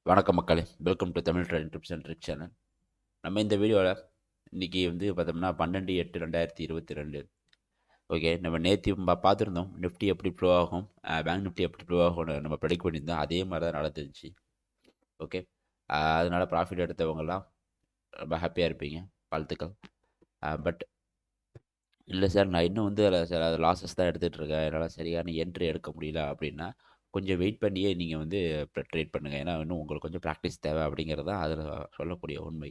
வணக்கம் மக்களே, welcome to Tamil trading tips and tricks channel. நம்ம இந்த வீடியோவில் இன்றைக்கி பார்த்தோம்னா 12/8/2022. ஓகே, நம்ம நேற்று பார்த்துருந்தோம் நிஃப்டி எப்படி ப்ளோ ஆகும், பேங்க் நிஃப்டி எப்படி ப்ளோ ஆகும்னு நம்ம ப்ரெடிக்ட் பண்ணியிருந்தோம். அதே மாதிரி தான் நடந்துருந்துச்சு. ஓகே, அதனால் ப்ராஃபிட் எடுத்தவங்கலாம் ரொம்ப ஹாப்பியாக இருப்பீங்க, வாழ்த்துக்கள். பட் இல்லை சார், நான் இன்னும் சார் அது லாஸஸ் தான் எடுத்துகிட்டு இருக்கேன், என்னால் சரியான என்ட்ரி எடுக்க முடியல அப்படின்னா கொஞ்சம் வெயிட் பண்ணியே நீங்கள் ட்ரேட் பண்ணுங்கள். ஏன்னா இன்னும் உங்களுக்கு கொஞ்சம் ப்ராக்டிஸ் தேவை அப்படிங்கிறது தான் அதில் சொல்லக்கூடிய உண்மை.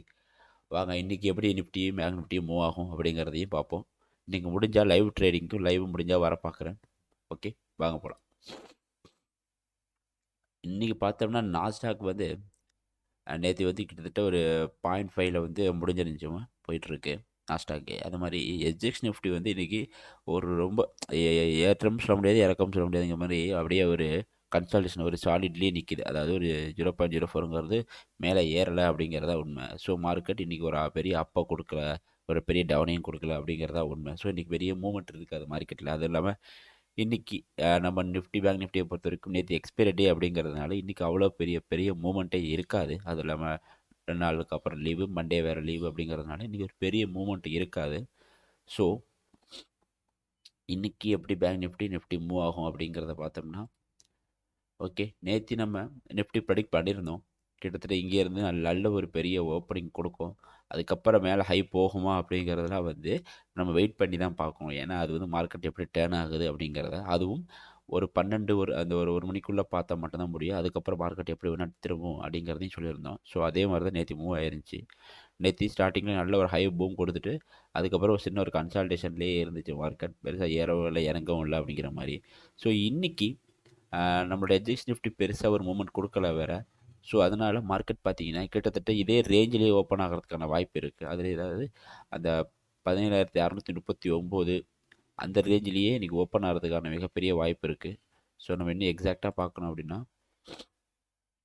வாங்க இன்றைக்கி எப்படி நிஃப்டியும் பேங்க் நிஃப்டியும் மூவ் ஆகும் அப்படிங்கிறதையும் பார்ப்போம். இன்றைக்கி முடிஞ்சால் லைவ் ட்ரேடிங்க்கும் லைவ் முடிஞ்சால் வர பார்க்குறேன். ஓகே, வாங்க போகலாம். இன்றைக்கி பார்த்தோம்னா நாஸ்டாக் நேற்று கிட்டத்தட்ட ஒரு 0.5 முடிஞ்சிருந்துச்சுமா போயிட்டுருக்கு நாஸ்டாக்கு. அது மாதிரி எஸ்ஜிஎக்ஸ் நிஃப்டி இன்றைக்கி ஒரு ரொம்ப ஏற்றம் சொல்ல முடியாது, இறக்கம் சொல்ல முடியாதுங்கிற மாதிரி அப்படியே ஒரு கன்சல்டேஷன் ஒரு சாலிட்லேயே நிற்கிது. அதாவது ஒரு 0.04ங்கிறது மேலே ஏறலை அப்படிங்கிறதா உண்மை. ஸோ மார்க்கெட் இன்றைக்கி ஒரு பெரிய அப்போ கொடுக்கல, ஒரு பெரிய டவுனையும் கொடுக்கல அப்படிங்கிறதா உண்மை. ஸோ இன்றைக்கி பெரிய மூவ்மெண்ட் இருக்காது மார்க்கெட்டில். அது இல்லாமல் இன்றைக்கி நம்ம நிஃப்டி பேங்க் நிஃப்டியை பொறுத்த வரைக்கும் நேற்று எக்ஸ்பைரி டே அப்படிங்கிறதுனால இன்றைக்கி அவ்வளோ பெரிய பெரிய மூவ்மெண்ட்டே இருக்காது. அது இல்லாமல் 2 நாளுக்கு அப்புறம் லீவு, மண்டே வேறு லீவு அப்படிங்கிறதுனால இன்றைக்கி ஒரு பெரிய மூவ்மெண்ட் இருக்காது. ஸோ இன்றைக்கி எப்படி பேங்க் நிஃப்டி மூவ் ஆகும் அப்படிங்கிறத பார்த்தோம்னா, ஓகே, நேற்று நம்ம நிஃப்டி ப்ரெடிக்ட் பண்ணியிருந்தோம். கிட்டத்தட்ட இங்கேருந்து நல்ல ஒரு பெரிய ஓப்பனிங் கொடுக்கும். அதுக்கப்புறம் மேலே ஹை போகுமா அப்படிங்கிறதெல்லாம் நம்ம வெயிட் பண்ணி தான் பார்க்கணும். ஏன்னா அது மார்க்கெட் எப்படி டேர்ன் ஆகுது அப்படிங்கிறத, அதுவும் ஒரு 12 அந்த ஒரு மணிக்குள்ளே பார்த்தா மட்டும்தான் முடியும். அதுக்கப்புறம் மார்க்கெட் எப்படி வேணால் திரும்பும் அப்படிங்கிறதையும் சொல்லியிருந்தோம். ஸோ அதே மாதிரி தான் நேற்று மூவ் ஆயிருந்துச்சு. நேற்று ஸ்டார்டிங்கில் நல்ல ஒரு ஹை பூம் கொடுத்துட்டு அதுக்கப்புறம் ஒரு சின்ன ஒரு கன்சால்டேஷன்லேயே இருந்துச்சு மார்க்கெட். பெருசாக ஏறவும் இல்லை, இறங்கவும் இல்லை அப்படிங்கிற மாதிரி. ஸோ இன்றைக்கி நம்மளோட எஸ்ஜிஎக்ஸ் நிஃப்டி பெருசாக ஒரு மூமெண்ட் கொடுக்கல வேறு. ஸோ அதனால் மார்க்கெட் பார்த்தீங்கன்னா கிட்டத்தட்ட இதே ரேஞ்சிலே ஓப்பன் ஆகிறதுக்கான வாய்ப்பு இருக்குது. அதில் ஏதாவது அந்த 17,639 அந்த ரேஞ்சிலேயே இன்றைக்கி ஓப்பன் ஆகிறதுக்கான மிகப்பெரிய வாய்ப்பு இருக்குது. ஸோ நம்ம இன்னும் எக்ஸாக்டாக பார்க்கணும் அப்படின்னா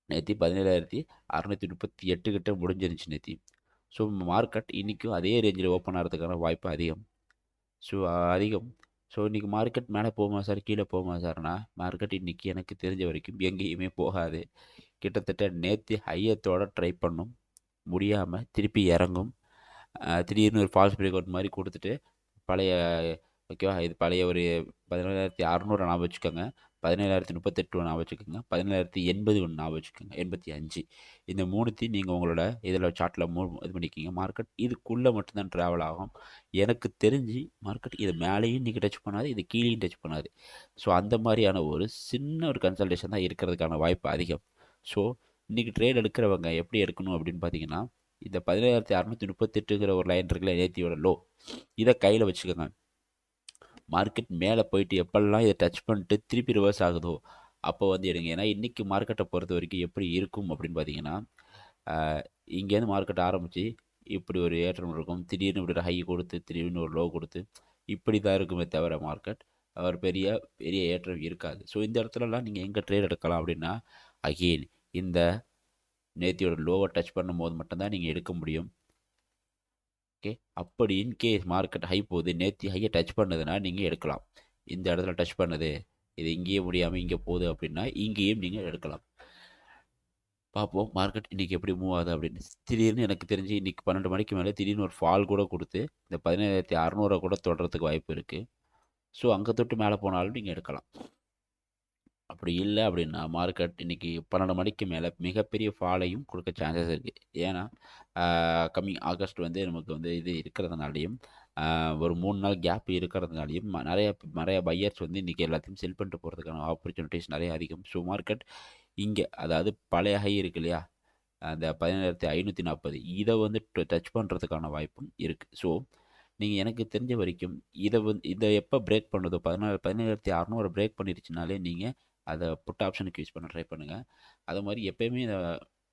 நேற்று 17,638 கிட்ட முடிஞ்சிருந்துச்சு நேற்று. ஸோ மார்க்கெட் இன்றைக்கும் அதே ரேஞ்சில் ஓப்பன் ஆகிறதுக்கான வாய்ப்பு அதிகம். ஸோ அதிகம். ஸோ இன்றைக்கி மார்க்கெட் மேலே போகுமா சார், கீழே போகுமா சார்னா, மார்க்கெட் இன்றைக்கி எனக்கு தெரிஞ்ச வரைக்கும் எங்கேயுமே போகாது. கிட்டத்தட்ட நேற்று ஹையத்தோட ட்ரை பண்ணும், முடியாமல் திருப்பி இறங்கும். திடீர்னு ஒரு ஃபால்ஸ் பிரேக் அவுட் மாதிரி கொடுத்துட்டு பழைய ஓகேவா, இது பழைய ஒரு 17,600 ஞாபகம் வச்சுக்கோங்க, 17,038 ஞாபகம் வச்சுக்கோங்க, 17,080 ஒன்று ஞாபகம் வச்சுக்கோங்க, 85 இந்த மூணுத்தையும் நீங்கள் உங்களோட இதில் சார்ட்டில் இது பண்ணிக்கிங்க. மார்க்கெட் இதுக்குள்ளே மட்டும்தான் ட்ராவல் ஆகும். எனக்கு தெரிஞ்சு மார்க்கெட் இது மேலேயும் இன்றைக்கி டச் பண்ணாது, இது கீழேயும் டச் பண்ணாது. ஸோ அந்த மாதிரியான ஒரு சின்ன ஒரு கன்சல்டேஷன் தான் இருக்கிறதுக்கான வாய்ப்பு அதிகம். ஸோ இன்றைக்கி ட்ரேட் எடுக்கிறவங்க எப்படி எடுக்கணும் அப்படின்னு பார்த்தீங்கன்னா, இந்த 17,638ங்கிற ஒரு லைன் இருக்குல்ல, நேத்தியோட லோ, இதை கையில் வச்சுக்கோங்க. மார்க்கெட் மேலே போயிட்டு எப்பெல்லாம் இதை டச் பண்ணிட்டு திருப்பி ரிவர்ஸ் ஆகுதோ அப்போ எடுங்க. ஏன்னா இன்றைக்கி மார்க்கெட்டை பொறுத்த வரைக்கும் எப்படி இருக்கும் அப்படின்னு பார்த்தீங்கன்னா, இங்கேருந்து மார்க்கெட் ஆரம்பித்து இப்படி ஒரு ஏற்றம் இருக்கும், திடீர்னு இப்படி ஒரு ஹை கொடுத்து திடீர்னு ஒரு லோ கொடுத்து இப்படி தான் இருக்குமே தவிர மார்க்கெட் ஒரு பெரிய பெரிய ஏற்றம் இருக்காது. ஸோ இந்த இடத்துலலாம் நீங்கள் எங்கே ட்ரேட் எடுக்கலாம் அப்படின்னா, அகெயின் இந்த நேத்தியோட லோவை டச் பண்ணும் போது மட்டும்தான் நீங்கள் எடுக்க முடியும். ஓகே, அப்படி இன்கேஸ் மார்க்கெட் ஹை போகுது, நேற்று ஹையை டச் பண்ணுதுன்னா நீங்கள் எடுக்கலாம். இந்த இடத்துல டச் பண்ணுது, இது இங்கேயே முடியாமல் இங்கே போகுது அப்படின்னா இங்கேயும் நீங்கள் எடுக்கலாம். பார்ப்போம் மார்க்கெட் இன்றைக்கி எப்படி மூவ் ஆகுது அப்படின்னு. திடீர்னு எனக்கு தெரிஞ்சு இன்றைக்கி 12 மணிக்கு மேலே திடீர்னு ஒரு ஃபால் கூட கொடுத்து இந்த 17,600 கூட தொடுறதுக்கு வாய்ப்பு இருக்குது. ஸோ அங்கே தொட்டு மேலே போனாலும் நீங்கள் எடுக்கலாம். அப்படி இல்லை அப்படின்னா மார்க்கெட் இன்றைக்கி 12 மணிக்கு மேலே மிகப்பெரிய ஃபாலையும் கொடுக்க சான்சஸ் இருக்குது. ஏன்னா கம்மிங் ஆகஸ்ட் நமக்கு இது இருக்கிறதுனாலையும் ஒரு 3 நாள் கேப் இருக்கிறதுனாலையும் நிறைய பையர்ஸ் இன்றைக்கி எல்லாத்தையும் செல் பண்ணிட்டு போகிறதுக்கான ஆப்பர்ச்சுனிட்டிஸ் நிறைய அதிகம். ஸோ மார்க்கெட் இங்கே அதாவது பழைய ஹை இருக்கு இல்லையா, அந்த 17,540 இதை டச் பண்ணுறதுக்கான வாய்ப்பும் இருக்குது. ஸோ நீங்கள் எனக்கு தெரிஞ்ச வரைக்கும் இதை எப்போ பிரேக் பண்ணுதோ 17,600 பிரேக் பண்ணிடுச்சுனாலே நீங்கள் அதை புட் ஆப்ஷனுக்கு யூஸ் பண்ண ட்ரை பண்ணுங்கள். அது மாதிரி எப்போயுமே இதை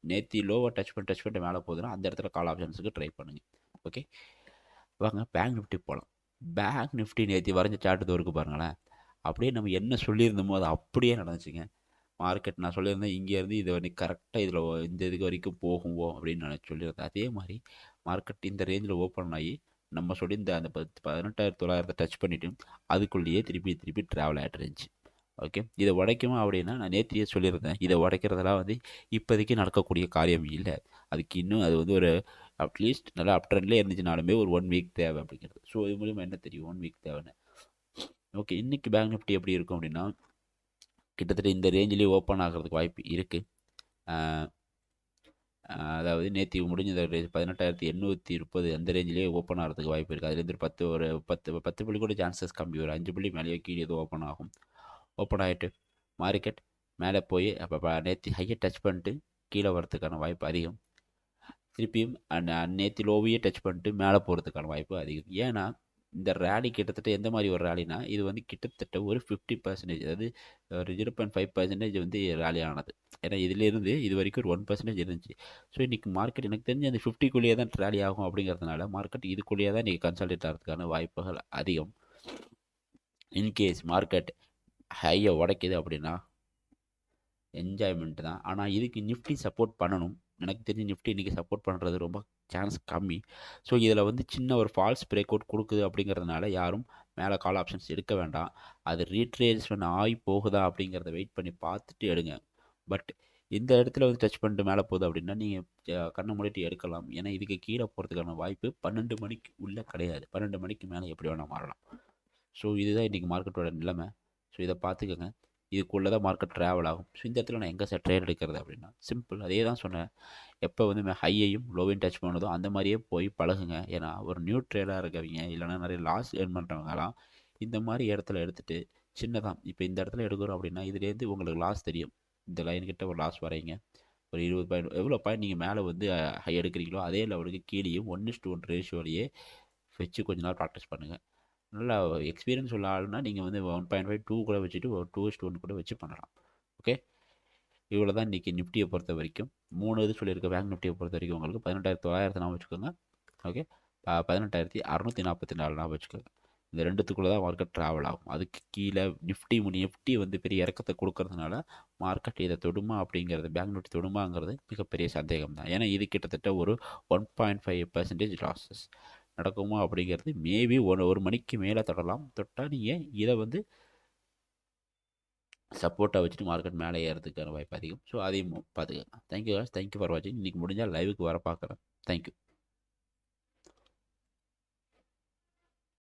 நேற்று லோவை டச் பண்ணிட்டு மேலே போகுதுன்னா அந்த இடத்துல கால் ஆப்ஷன்ஸுக்கு ட்ரை பண்ணுங்கள். ஓகே, வாங்க பேங்க் நிஃப்டி போகலாம். பேங்க் நிஃப்டி நேற்று வரைஞ்ச சார்ட்டு இருக்கு பாருங்களேன், அப்படியே நம்ம என்ன சொல்லியிருந்தோமோ அது அப்படியே நடந்துச்சுங்க. மார்க்கெட் நான் சொல்லியிருந்தேன் இங்கேருந்து இதை கரெக்டாக இதில் இந்த இதுக்கு வரைக்கும் போகுவோம் அப்படின்னு நான் சொல்லியிருந்தேன். அதே மாதிரி மார்க்கெட் இந்த ரேஞ்சில் ஓப்பன் ஆகி நம்ம சொல்லியிருந்த அந்த 18,900 டச் பண்ணிவிட்டு அதுக்குள்ளேயே திருப்பி ட்ராவல் ஆகிட்டு இருந்துச்சு. ஓகே, இதை உடைக்குமா அப்படின்னா நான் நேத்தியே சொல்லியிருந்தேன், இதை உடைக்கிறதெல்லாம் வந்து இப்போதைக்கு நடக்கக்கூடிய காரியம் இல்லை. அதுக்கு இன்னும் அது வந்து ஒரு அட்லீஸ்ட் நல்லா அப் ட்ரெண்ட்லேயே இருந்துச்சுனாலுமே ஒரு 1 வீக் தேவை அப்படிங்கிறது. ஸோ இது மூலிமா என்ன தெரியும் 1 வீக் தேவைன்னு. ஓகே, இன்னைக்கு பேங்க் நிஃப்டி எப்படி இருக்கும் அப்படின்னா கிட்டத்தட்ட இந்த ரேஞ்சிலேயே ஓப்பன் ஆகிறதுக்கு வாய்ப்பு இருக்குது. அதாவது நேற்று முடிஞ்ச 18,830 அந்த ரேஞ்சிலேயே ஓப்பன் ஆகிறதுக்கு வாய்ப்பு இருக்குது. அதுலேருந்து ஒரு 10 புள்ளி கூட சான்சஸ் கம்மி, ஒரு 5 புள்ளி மேலேயோ கீழே எதுவும் ஓப்பன் ஆகும். ஓப்பன் ஆகிட்டு மார்க்கெட் மேலே போய் அப்போ நேற்று ஹையை டச் பண்ணிட்டு கீழே வரதுக்கான வாய்ப்பு அதிகம். திருப்பியும் நேற்று லோவையே டச் பண்ணிட்டு மேலே போகிறதுக்கான வாய்ப்பு அதிகம். ஏன்னா இந்த ரேலி கிட்டத்தட்ட எந்த மாதிரி ஒரு ரேலினா, இது வந்து கிட்டத்தட்ட ஒரு 50%, அதாவது ஒரு 0.5% வந்து ரேலி ஆனது. ஏன்னா இதுலேருந்து இது வரைக்கும் ஒரு 1% இருந்துச்சு. ஸோ இன்றைக்கி மார்க்கெட் எனக்கு தெரிஞ்சு அந்த 50க்குள்ளேயே தான் ரேலி ஆகும் அப்படிங்கிறதுனால மார்க்கெட் இதுக்குள்ளேயே தான் இன்றைக்கி கன்சால்டேட் ஆகிறதுக்கான வாய்ப்புகள் அதிகம். இன்கேஸ் மார்க்கெட் ஹையை உடைக்குது அப்படின்னா என்ஜாய்மெண்ட் தான். ஆனால் இதுக்கு நிஃப்டி சப்போர்ட் பண்ணணும். எனக்கு தெரிஞ்சு நிஃப்டி இன்றைக்கி சப்போர்ட் பண்ணுறது ரொம்ப சான்ஸ் கம்மி. ஸோ இதில் வந்து சின்ன ஒரு ஃபால்ஸ் பிரேக் அவுட் கொடுக்குது அப்படிங்கிறதுனால யாரும் மேலே கால் ஆப்ஷன்ஸ் எடுக்க வேண்டாம். அது ரீட்ரேஸ்மெண்ட் ஆகி போகுதா அப்படிங்கிறத வெயிட் பண்ணி பார்த்துட்டு எடுங்க. பட் இந்த இடத்துல வந்து டச் பண்ணிட்டு மேலே போகுது அப்படின்னா நீங்கள் கண்ணை மூடிட்டு எடுக்கலாம். ஏன்னா இதுக்கு கீழே போகிறதுக்கான வாய்ப்பு 12 மணிக்கு உள்ளே கிடையாது. 12 மணிக்கு மேலே எப்படி வேணால் மாறலாம். ஸோ இதுதான் இன்றைக்கி மார்க்கெட்டோட நிலைமை. ஸோ இதை பார்த்துக்கோங்க. இதுக்குள்ளே தான் மார்க்கெட் ட்ராவல் ஆகும். ஸோ இந்த இடத்துல நான் எங்கே சார் ட்ரேட் எடுக்கிறது அப்படின்னா சிம்பிள், அதே தான் சொன்னேன். எப்போ வந்து ஹையையும் லோவையும் டச் பண்ணுதோ அந்த மாதிரியே போய் பழகுங்க. ஏன்னா ஒரு நியூ ட்ரேடாக இருக்கவங்க இல்லைனா நிறைய லாஸ் ஏர்ன் பண்ணுறவங்கலாம் இந்த மாதிரி இடத்துல எடுத்துகிட்டு சின்னதான் இப்போ இந்த இடத்துல எடுக்கிறோம் அப்படின்னா இதுலேருந்து உங்களுக்கு லாஸ் தெரியும். இந்த லைன்கிட்ட ஒரு லாஸ் வரைங்க, ஒரு 20 பாயிண்ட் எவ்வளோ பாயிண்ட் நீங்கள் மேலே வந்து ஹை எடுக்கிறீங்களோ அதே லெவலுக்கு கீழேயும் 1:1 ரேஷியோலையே வச்சு கொஞ்ச நாள் ப்ராக்டிஸ் பண்ணுங்கள். நல்லா எக்ஸ்பீரியன்ஸ் உள்ள ஆளுனா நீங்கள் வந்து 1.5 2 கூட வச்சுட்டு ஒரு 2:1 கூட வச்சு பண்ணலாம். ஓகே, இவ்வளோ தான் இன்றைக்கி நிஃப்டியை பொறுத்த வரைக்கும். 3 இது சொல்லியிருக்க பேங்க் நிஃப்டியை பொறுத்த வரைக்கும் உங்களுக்கு 18,900 ஞாபகம் வச்சுக்கோங்க. ஓகே, 18,644 ஞாபகம் வச்சுக்கோங்க. இந்த ரெண்டுத்துக்குள்ளே தான் மார்க்கெட் ட்ராவல் ஆகும். அதுக்கு கீழே நிஃப்டி வந்து பெரிய இறக்கத்தை கொடுக்கறதுனால மார்க்கெட் இதை தொடுமா அப்படிங்கிறது, பேங்க் நிஃப்டி தொடுமாங்கிறது மிகப்பெரிய சந்தேகம் தான். ஏன்னா இது கிட்டத்தட்ட ஒரு 1.5% லாஸஸ் நடக்குமா அப்படிங்கிறது மேபி ஒரு மணிக்கு மேலே தொடரலாம். தொட்டால் நீங்கள் இதை வந்து சப்போர்ட்டாக வச்சுட்டு மார்க்கெட் மேலே ஏறதுக்கான வாய்ப்பு அதிகம். ஸோ அதையும் பார்த்துக்கோங்க. தேங்க்யூ ஃபார் வாட்சிங். இன்றைக்கி முடிஞ்சால் லைவுக்கு வர பார்க்குறேன். தேங்க்யூ.